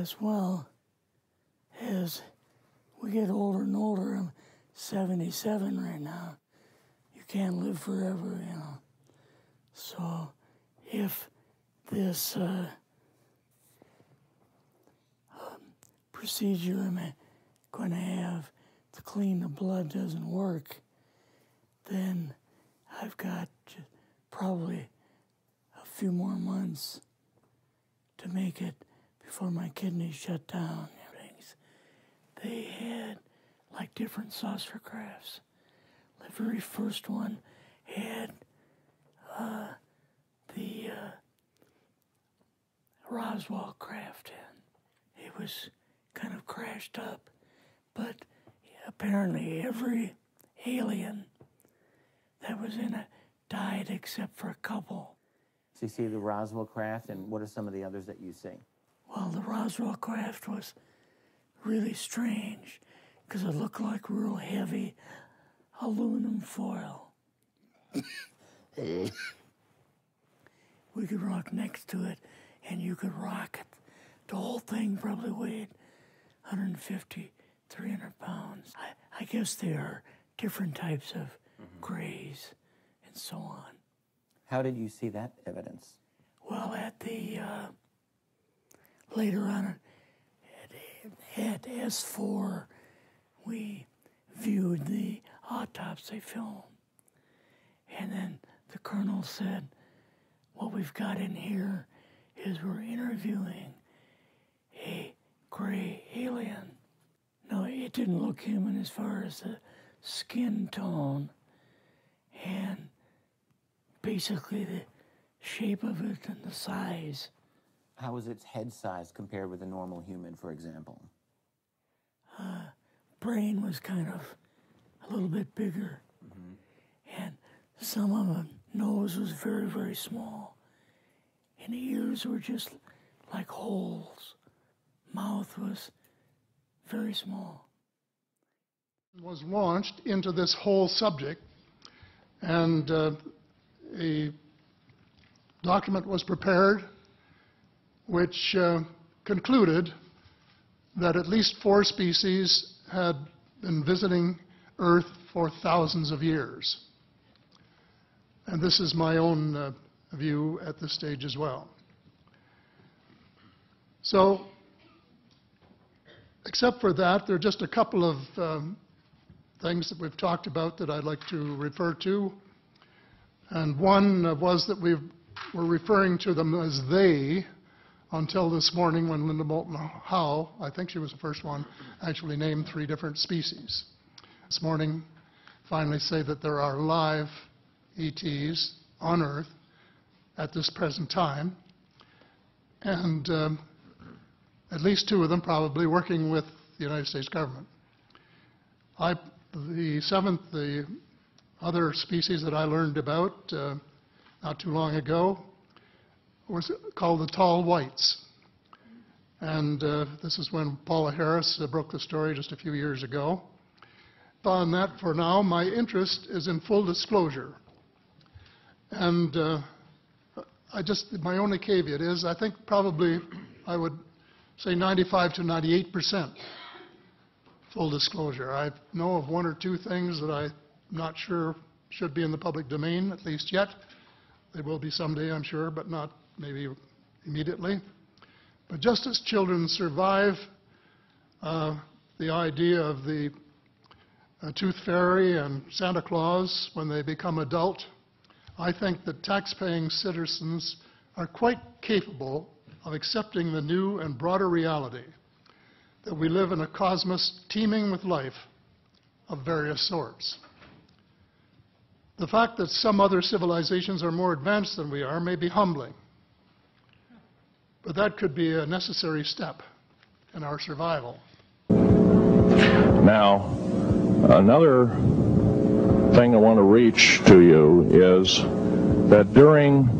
Yes, well, as we get older and older, I'm 77 right now. You can't live forever, you know. So if this procedure I'm going to have to clean the blood doesn't work, then I've got probably a few more months to make it before my kidneys shut down. They had like different saucer crafts. The very first one had the Roswell craft in. It was kind of crashed up, but apparently every alien that was in it died except for a couple. So you see the Roswell craft, and what are some of the others that you see? Well, the Roswell craft was really strange because it looked like real heavy aluminum foil. We could rock next to it, and you could rock it. The whole thing probably weighed 150, 300 pounds. I guess there are different types of grays and so on. How did you see that evidence? Well, at the, later on at S4, we viewed the autopsy film. And then the colonel said, what we've got in here is we're interviewing a gray alien. No, it didn't look human as far as the skin tone and basically the shape of it and the size. How was its head size compared with a normal human, for example? Brain was kind of a little bit bigger. And some of the nose was very, very small. And the ears were just like holes. Mouth was very small. Was launched into this whole subject, and a document was prepared which concluded that at least 4 species had been visiting Earth for thousands of years. And this is my own view at this stage as well. So, except for that, there are just a couple of things that we've talked about that I'd like to refer to. And one was that we were referring to them as they until this morning when Linda Moulton Howe, I think she was the first one, actually named 3 different species. This morning, finally say that there are live ETs on Earth at this present time, and at least 2 of them probably working with the United States government. The other species that I learned about not too long ago was called the tall whites. And this is when Paula Harris broke the story just a few years ago. On that, for now, my interest is in full disclosure. And my only caveat is I think probably I would say 95 to 98% full disclosure. I know of 1 or 2 things that I'm not sure should be in the public domain, at least yet. They will be someday, I'm sure, but not maybe immediately. But just as children survive the idea of the Tooth Fairy and Santa Claus when they become adult, I think that tax-paying citizens are quite capable of accepting the new and broader reality that we live in a cosmos teeming with life of various sorts. The fact that some other civilizations are more advanced than we are may be humbling, but that could be a necessary step in our survival. Now, another thing I want to reach to you is that during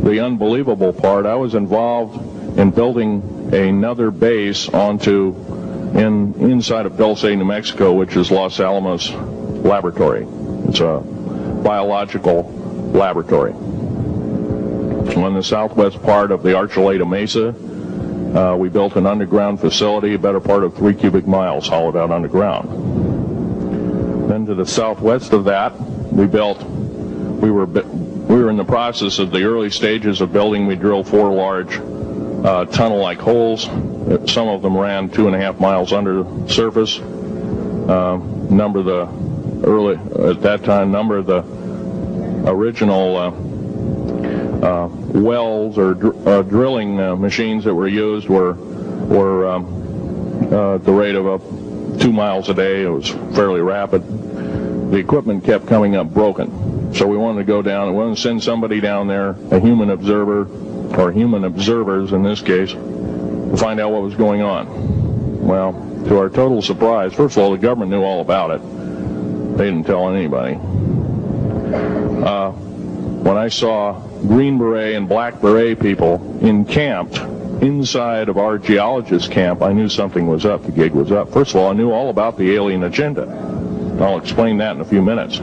the unbelievable part, I was involved in building another base inside of Dulce, New Mexico, which is Los Alamos Laboratory. It's a biological laboratory. On the southwest part of the Archuleta Mesa, we built an underground facility, a better part of 3 cubic miles hollowed out underground. Then to the southwest of that, we were in the process of the early stages of building. We drilled 4 large tunnel-like holes. Some of them ran 2.5 miles under the surface. Number of the original wells or drilling machines that were used were at the rate of up 2 miles a day. It was fairly rapid. The equipment kept coming up broken, so we wanted to go down. We wanted to send somebody down there, a human observer, or human observers in this case, to find out what was going on. Well, to our total surprise, first of all, the government knew all about it. They didn't tell anybody. When I saw Green Beret and Black Beret people encamped inside of our geologist camp, I knew something was up. The gig was up. First of all, I knew all about the alien agenda. I'll explain that in a few minutes.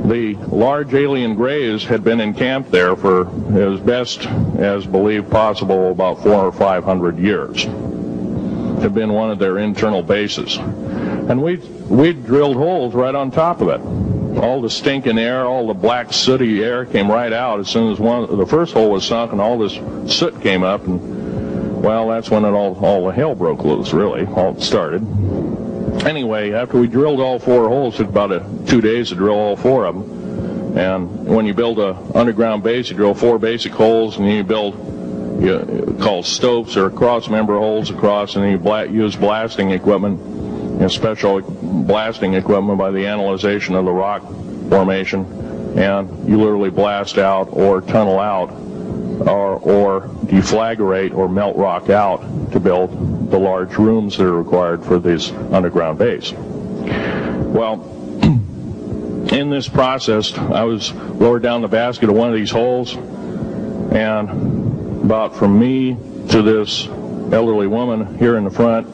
The large alien grays had been encamped there for as best as believed possible about 400 or 500 years. Had been one of their internal bases. And we'd drilled holes right on top of it. All the stinking air, all the black sooty air came right out as soon as the first hole was sunk, and all this soot came up, and well, that's when all the hell broke loose, really. All it started. Anyway, after we drilled all 4 holes, it took about 2 days to drill all 4 of them. And when you build an underground base, you drill 4 basic holes, and then you build called stopes or cross-member holes across, and then you use blasting equipment, special blasting equipment by the analyzation of the rock formation, and you literally blast out or tunnel out or deflagrate or melt rock out to build the large rooms that are required for this underground base. Well, in this process, I was lowered down the basket of one of these holes, and about from me to this elderly woman here in the front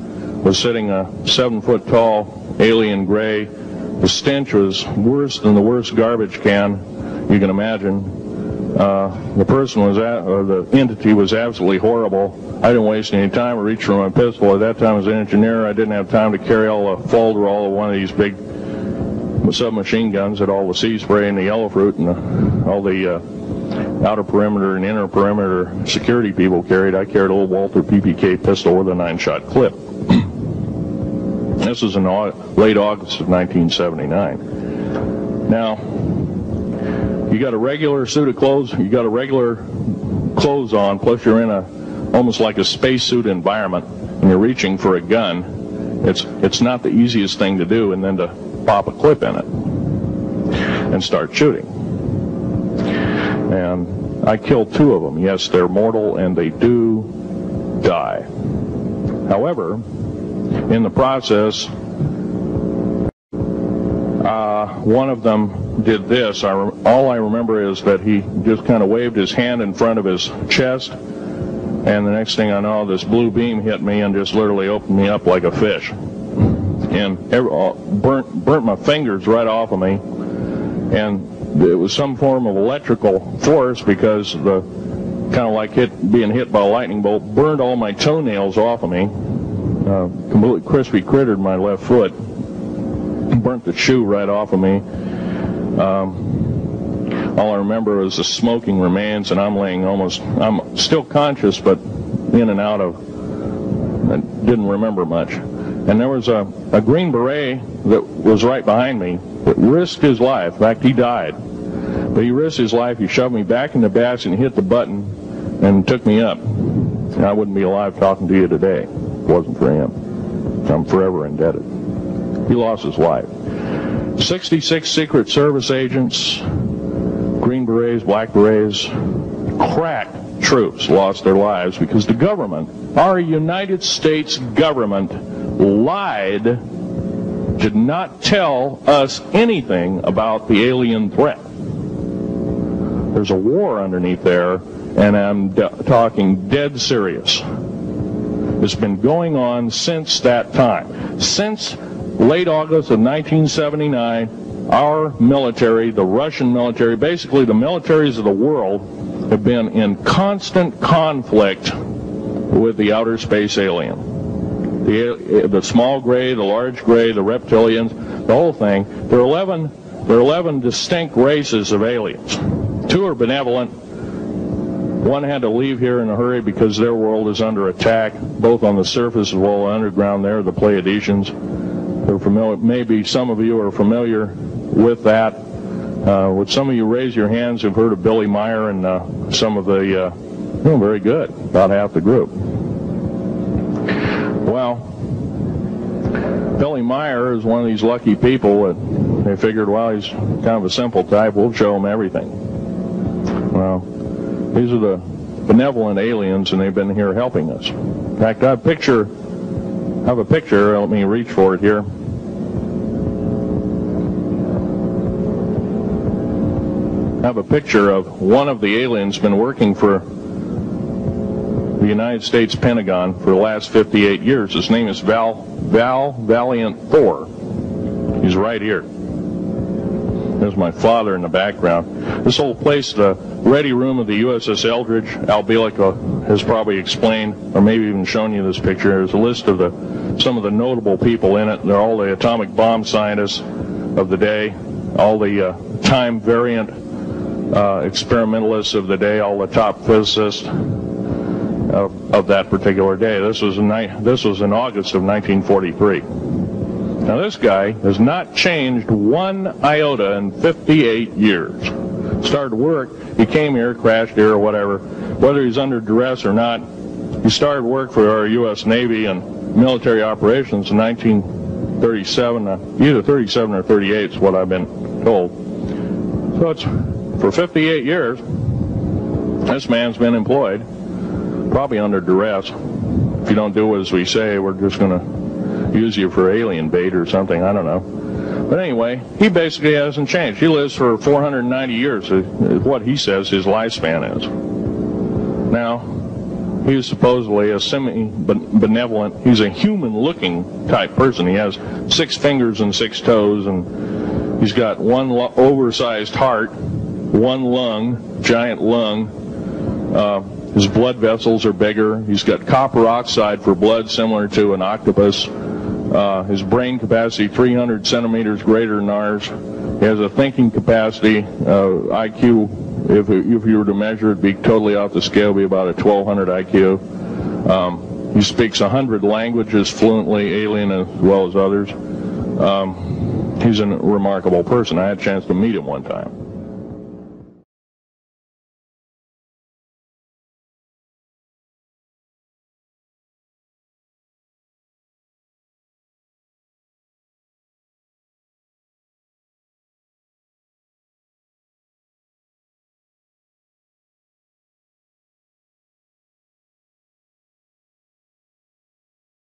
was sitting a 7-foot-tall alien gray. The stench was worse than the worst garbage can you can imagine. The person or the entity was absolutely horrible. I didn't waste any time. I reached for my pistol. At that time, as an engineer, I didn't have time to carry all the folderol of one of these big submachine guns that all the sea spray and the yellow fruit and all the outer perimeter and inner perimeter security people carried. I carried a little Walther PPK pistol with a 9-shot clip. This was in late August of 1979. Now, you got a regular suit of clothes, you got a regular clothes on, plus you're in almost like a spacesuit environment, and you're reaching for a gun. It's not the easiest thing to do, and then to pop a clip in it and start shooting. And I killed 2 of them. Yes, they're mortal, and they do die. However, in the process, one of them did this. All I remember is that he just kind of waved his hand in front of his chest, and the next thing I know, this blue beam hit me and just literally opened me up like a fish, and burnt my fingers right off of me. And it was some form of electrical force, because the kind of like being hit by a lightning bolt burned all my toenails off of me. Completely crispy crittered my left foot, burnt the shoe right off of me. All I remember is the smoking remains, and I'm still conscious, but in and out of, I didn't remember much. And there was a Green Beret that was right behind me that risked his life. In fact, he died. But he risked his life. He shoved me back in the basket and hit the button and took me up. And I wouldn't be alive talking to you today if it wasn't for him. I'm forever indebted. He lost his life. 66 Secret Service agents, Green Berets, Black Berets, crack troops lost their lives because the government, our United States government, lied, did not tell us anything about the alien threat. There's a war underneath there, and I'm talking dead serious. It's been going on since that time. Since late August of 1979, our military, the Russian military, basically the militaries of the world, have been in constant conflict with the outer space alien. The small gray, the large gray, the reptilians, the whole thing. There are 11 distinct races of aliens. 2 are benevolent. 1 had to leave here in a hurry because their world is under attack, both on the surface as well as underground. There, the Pleiadians. They're familiar. Maybe some of you are familiar with that. Would some of you raise your hands who've heard of Billy Meyer and some of the, very good, about half the group. Well, Billy Meyer is one of these lucky people that they figured, well, he's kind of a simple type, we'll show him everything. Well, these are the benevolent aliens, and they've been here helping us. In fact, I have a picture, let me reach for it here. I have a picture of one of the aliens been working for the United States Pentagon for the last 58 years. His name is Valiant Thor. He's right here. There's my father in the background. This whole place, the ready room of the USS Eldridge, Al Bielek has probably explained, or maybe even shown you this picture. There's a list of some of the notable people in it. They're all the atomic bomb scientists of the day, all the time variant experimentalists of the day, all the top physicists of that particular day. This was in August of 1943. Now this guy has not changed one iota in 58 years. Started work, he came here, crashed here or whatever, whether he's under duress or not. He started work for our U.S. Navy and military operations in 1937, either 37 or 38 is what I've been told. So it's for 58 years, this man's been employed, probably under duress. If you don't do as we say, we're just going to use you for alien bait or something, I don't know. But anyway, he basically hasn't changed. He lives for 490 years, is what he says his lifespan is. Now, he's supposedly a semi-benevolent, he's a human-looking type person. He has 6 fingers and 6 toes, and he's got one oversized heart, 1 lung, giant lung. His blood vessels are bigger. He's got copper oxide for blood, similar to an octopus. His brain capacity 300 centimeters greater than ours. He has a thinking capacity, IQ, if you were to measure it, be totally off the scale, be about a 1200 IQ. He speaks 100 languages fluently, alien as well as others. He's a remarkable person. I had a chance to meet him one time.